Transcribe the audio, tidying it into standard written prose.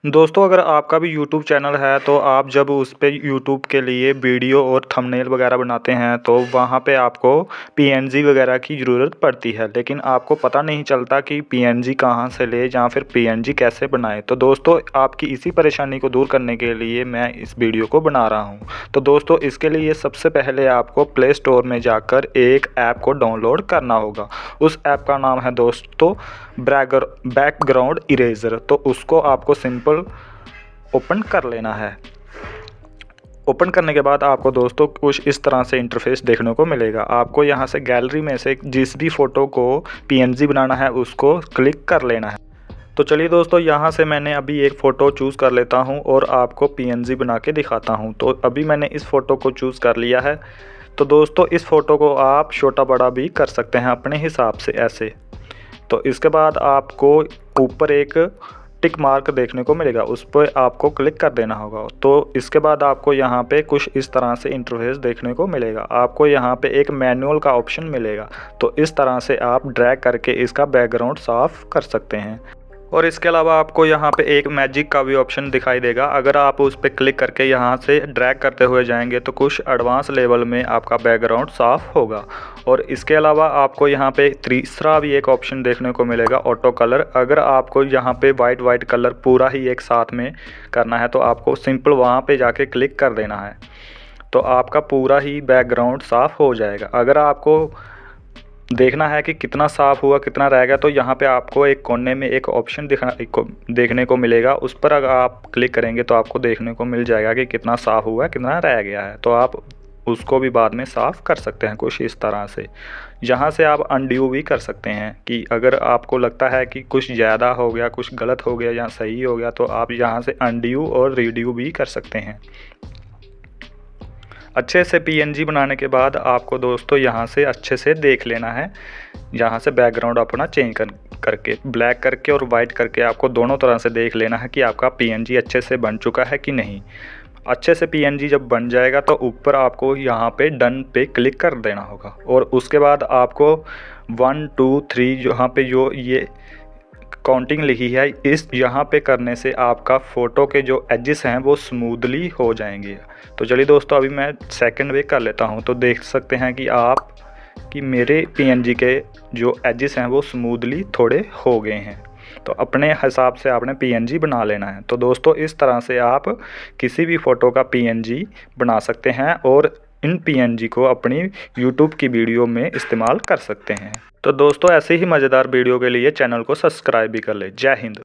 दोस्तों अगर आपका भी यूट्यूब चैनल है तो आप जब उस पे यूट्यूब के लिए वीडियो और थंबनेल वगैरह बनाते हैं तो वहाँ पे आपको पीएनजी वगैरह की ज़रूरत पड़ती है, लेकिन आपको पता नहीं चलता कि पीएनजी कहाँ से ले या फिर पीएनजी कैसे बनाएं। तो दोस्तों आपकी इसी परेशानी को दूर करने के लिए मैं इस वीडियो को बना रहा हूँ। तो दोस्तों इसके लिए सबसे पहले आपको प्ले स्टोर में जाकर एक ऐप को डाउनलोड करना होगा। उस ऐप का नाम है दोस्तों बैकग्राउंड इरेज़र। तो उसको आपको सिंपल ओपन कर लेना है। ओपन करने के बाद आपको दोस्तों कुछ इस तरह से इंटरफेस देखने को मिलेगा। आपको यहाँ से गैलरी में से जिस भी फ़ोटो को पीएनजी बनाना है उसको क्लिक कर लेना है। तो चलिए दोस्तों यहाँ से मैंने अभी एक फ़ोटो चूज़ कर लेता हूँ और आपको पीएनजी बना के दिखाता हूँ। तो अभी मैंने इस फ़ोटो को चूज़ कर लिया है। तो दोस्तों इस फ़ोटो को आप छोटा बड़ा भी कर सकते हैं अपने हिसाब से ऐसे। तो इसके बाद आपको ऊपर एक टिक मार्क देखने को मिलेगा, उस पर आपको क्लिक कर देना होगा। तो इसके बाद आपको यहाँ पे कुछ इस तरह से इंटरफेस देखने को मिलेगा। आपको यहाँ पे एक मैनुअल का ऑप्शन मिलेगा। तो इस तरह से आप ड्रैग करके इसका बैकग्राउंड साफ़ कर सकते हैं। और इसके अलावा आपको यहाँ पे एक मैजिक का भी ऑप्शन दिखाई देगा। अगर आप उस पर क्लिक करके यहाँ से ड्रैग करते हुए जाएंगे तो कुछ एडवांस लेवल में आपका बैकग्राउंड साफ़ होगा। और इसके अलावा आपको यहाँ पे तीसरा भी एक ऑप्शन देखने को मिलेगा, ऑटो कलर। अगर आपको यहाँ पे वाइट कलर पूरा ही एक साथ में करना है तो आपको सिंपल वहाँ पे जाके क्लिक कर देना है, तो आपका पूरा ही बैकग्राउंड साफ़ हो जाएगा। अगर आपको देखना है कि कितना साफ़ हुआ कितना रह गया तो यहाँ पे आपको एक कोने में एक ऑप्शन देखने को मिलेगा। उस पर अगर आप क्लिक करेंगे तो आपको देखने को मिल जाएगा कि कितना साफ़ हुआ कितना रह गया है। तो आप उसको भी बाद में साफ़ कर सकते हैं कुछ इस तरह से। यहाँ से आप अनड्यू भी कर सकते हैं कि अगर आपको लगता है कि कुछ ज़्यादा हो गया, कुछ गलत हो गया या सही हो गया, तो आप यहाँ से अनड्यू और रीड्यू भी कर सकते हैं। अच्छे से पीएनजी बनाने के बाद आपको दोस्तों यहाँ से अच्छे से देख लेना है। यहाँ से बैकग्राउंड अपना चेंज करके ब्लैक करके और वाइट करके आपको दोनों तरह से देख लेना है कि आपका पीएनजी अच्छे से बन चुका है कि नहीं। अच्छे से पीएनजी जब बन जाएगा तो ऊपर आपको यहाँ पे डन पे क्लिक कर देना होगा। और उसके बाद आपको 1 2 3 यहाँ पे जो ये काउंटिंग लिखी है इस यहाँ पे करने से आपका फ़ोटो के जो एजेस हैं वो स्मूथली हो जाएंगे। तो चलिए दोस्तों अभी मैं सेकंड वे कर लेता हूँ। तो देख सकते हैं कि मेरे पीएनजी के जो एजेस हैं वो स्मूथली थोड़े हो गए हैं। तो अपने हिसाब से आपने पीएनजी बना लेना है। तो दोस्तों इस तरह से आप किसी भी फ़ोटो का पीएनजी बना सकते हैं और इन पीएनजी को अपनी यूट्यूब की वीडियो में इस्तेमाल कर सकते हैं। तो दोस्तों ऐसे ही मज़ेदार वीडियो के लिए चैनल को सब्सक्राइब भी कर लें। जय हिंद।